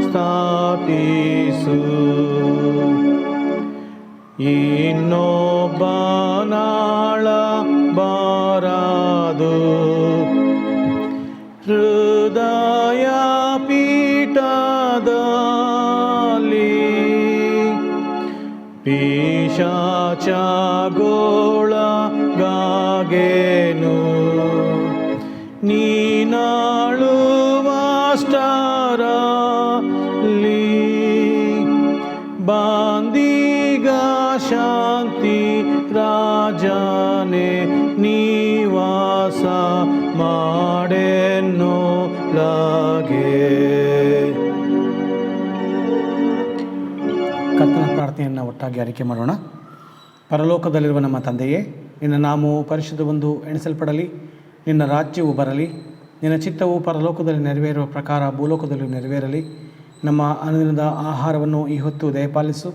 ಸ್ಥಾಪಿಸು. ಇನ್ನೊಬ್ಬನಾಳ ಬಾರದು ಹೃದಯ ಪೀಠದಲ್ಲಿ ಪಿಶಾಚಗೋಳಗಾಗೇನು ನೀನಾಳುವಷ್ಟರಲ್ಲಿ ಬಾಂದಿಗ ಶಾಂತಿ ರಾಜನೇ ನಿವಾಸ ಮಾಡೆನ್ನೊಳಗೆ. ಕರ್ತನ ಪ್ರಾರ್ಥನೆಯನ್ನು ಒಟ್ಟಾಗಿ ಅರಿಕೆ ಮಾಡೋಣ. ಪರಲೋಕದಲ್ಲಿರುವ ನಮ್ಮ ತಂದೆಯೇ, ನಿನ್ನ ನಾಮವು ಪರಿಶುದ್ಧವೆಂದು ಎಣಿಸಲ್ಪಡಲಿ. ನಿನ್ನ ರಾಜ್ಯವು ಬರಲಿ. ನಿನ್ನ ಚಿತ್ತವು ಪರಲೋಕದಲ್ಲಿ ನೆರವೇರುವ ಪ್ರಕಾರ ಭೂಲೋಕದಲ್ಲೂ ನೆರವೇರಲಿ. ನಮ್ಮ ಅನುದಿನದ ಆಹಾರವನ್ನು ಈ ಹೊತ್ತು ದಯಪಾಲಿಸು.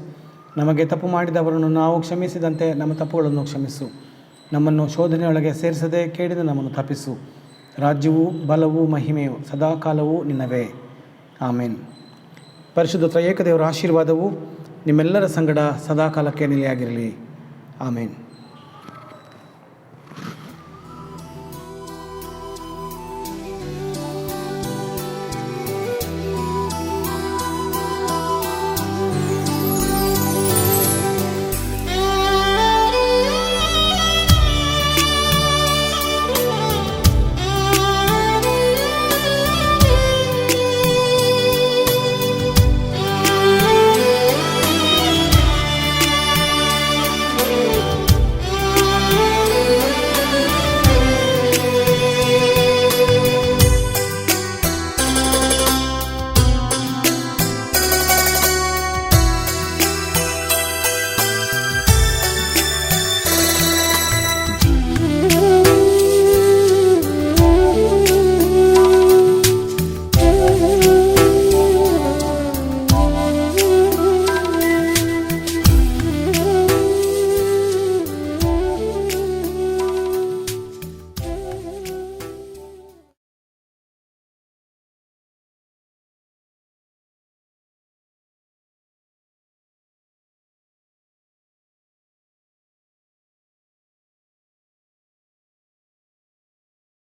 ನಮಗೆ ತಪ್ಪು ಮಾಡಿದವರನ್ನು ನಾವು ಕ್ಷಮಿಸಿದಂತೆ ನಮ್ಮ ತಪ್ಪುಗಳನ್ನು ಕ್ಷಮಿಸು. ನಮ್ಮನ್ನು ಶೋಧನೆಯೊಳಗೆ ಸೇರಿಸದೆ ಕೇಳಿದ ನಮ್ಮನ್ನು ತಪ್ಪಿಸು. ರಾಜ್ಯವು ಬಲವು ಮಹಿಮೆಯು ಸದಾಕಾಲವೂ ನಿನ್ನವೇ. ಆಮೇನ್. ಪರಿಶುದ್ಧ ತ್ರಯೇಕ ದೇವರ ಆಶೀರ್ವಾದವು ನಿಮ್ಮೆಲ್ಲರ ಸಂಗಡ ಸದಾಕಾಲಕ್ಕೆ ನೆಲೆಯಾಗಿರಲಿ. ಆಮೇನ್.